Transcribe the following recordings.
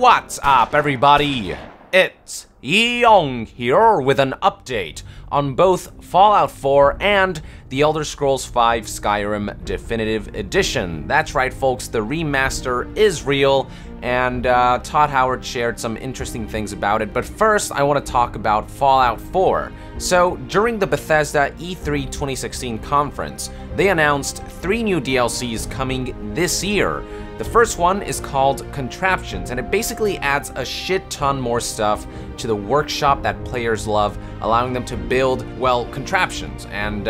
What's up, everybody? It's Yong here with an update on both Fallout 4 and The Elder Scrolls V Skyrim Definitive Edition. That's right, folks, the remaster is real, and Todd Howard shared some interesting things about it. But first, I want to talk about Fallout 4. So, during the Bethesda E3 2016 conference, they announced 3 new DLCs coming this year. The first one is called Contraptions, and it basically adds a shit ton more stuff to the workshop that players love, allowing them to build, well, contraptions. And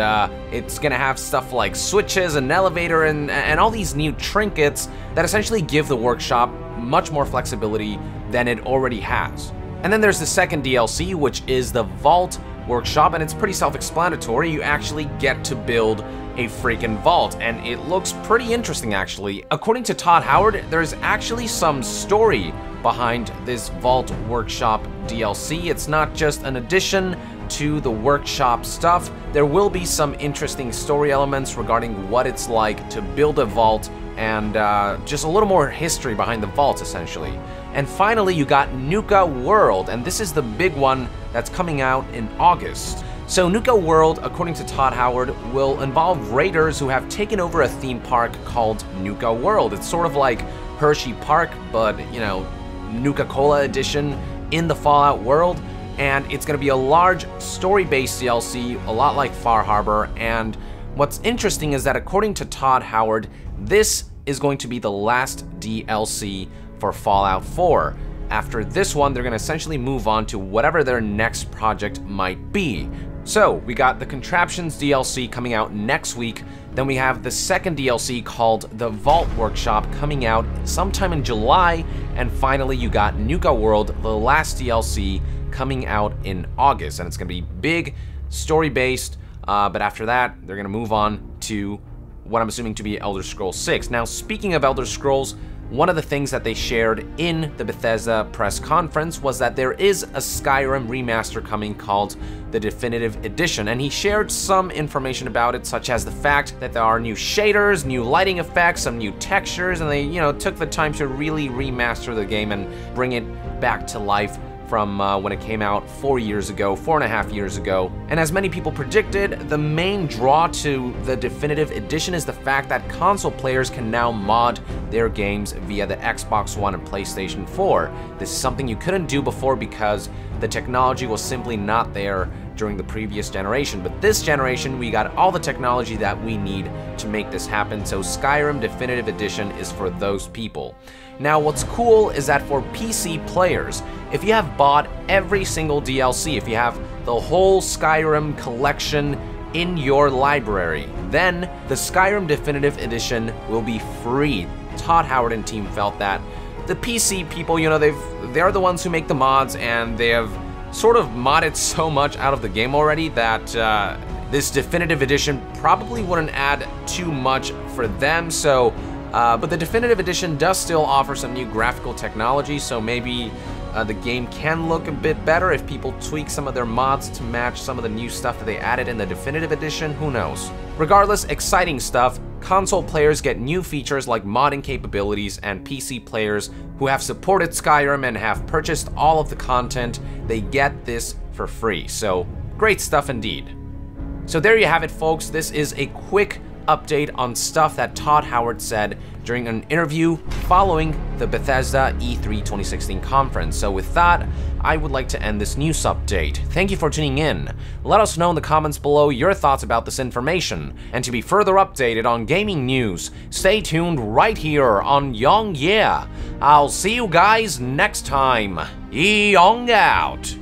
it's gonna have stuff like switches, an elevator, and all these new trinkets that essentially give the workshop much more flexibility than it already has. And then there's the second DLC, which is the Vault Workshop, and it's pretty self-explanatory. You actually get to build a freaking vault, and it looks pretty interesting, actually. According to Todd Howard, there's actually some story behind this Vault Workshop DLC. It's not just an addition to the workshop stuff. There will be some interesting story elements regarding what it's like to build a vault and just a little more history behind the vault, essentially. And finally, you got Nuka World, and this is the big one that's coming out in August. So Nuka World, according to Todd Howard, will involve raiders who have taken over a theme park called Nuka World. It's sort of like Hershey Park, but, you know, Nuka-Cola edition in the Fallout world. And it's going to be a large story-based DLC, a lot like Far Harbor. And what's interesting is that according to Todd Howard, this is going to be the last DLC for Fallout 4. After this one, they're going to essentially move on to whatever their next project might be. So, we got the Contraptions DLC coming out next week, then we have the second DLC called the Vault Workshop coming out sometime in July, and finally you got Nuka World, the last DLC, coming out in August. And it's going to be big, story-based, but after that, they're going to move on to what I'm assuming to be Elder Scrolls 6. Now, speaking of Elder Scrolls, one of the things that they shared in the Bethesda press conference was that there is a Skyrim remaster coming called the Definitive Edition, and he shared some information about it, such as the fact that there are new shaders, new lighting effects, some new textures, and they, took the time to really remaster the game and bring it back to life from when it came out 4.5 years ago. And as many people predicted, the main draw to the Definitive Edition is the fact that console players can now mod their games via the Xbox One and PlayStation 4. This is something you couldn't do before because the technology was simply not there during the previous generation. But this generation, we got all the technology that we need to make this happen, so Skyrim Definitive Edition is for those people. Now, what's cool is that for PC players, if you have bought every single DLC, if you have the whole Skyrim collection in your library, then the Skyrim Definitive Edition will be free. Todd Howard and team felt that the PC people, they're the ones who make the mods, and they have sort of modded so much out of the game already that this Definitive Edition probably wouldn't add too much for them. So, but the Definitive Edition does still offer some new graphical technology, so maybe the game can look a bit better if people tweak some of their mods to match some of the new stuff that they added in the Definitive Edition. Who knows? Regardless, exciting stuff. Console players get new features like modding capabilities, and PC players who have supported Skyrim and have purchased all of the content, they get this for free. So, great stuff indeed. So there you have it, folks. This is a quick update on stuff that Todd Howard said during an interview following the Bethesda E3 2016 conference. So with that, I would like to end this news update. Thank you for tuning in. Let us know in the comments below your thoughts about this information. And to be further updated on gaming news, stay tuned right here on Yong Yeah. I'll see you guys next time. Yong out.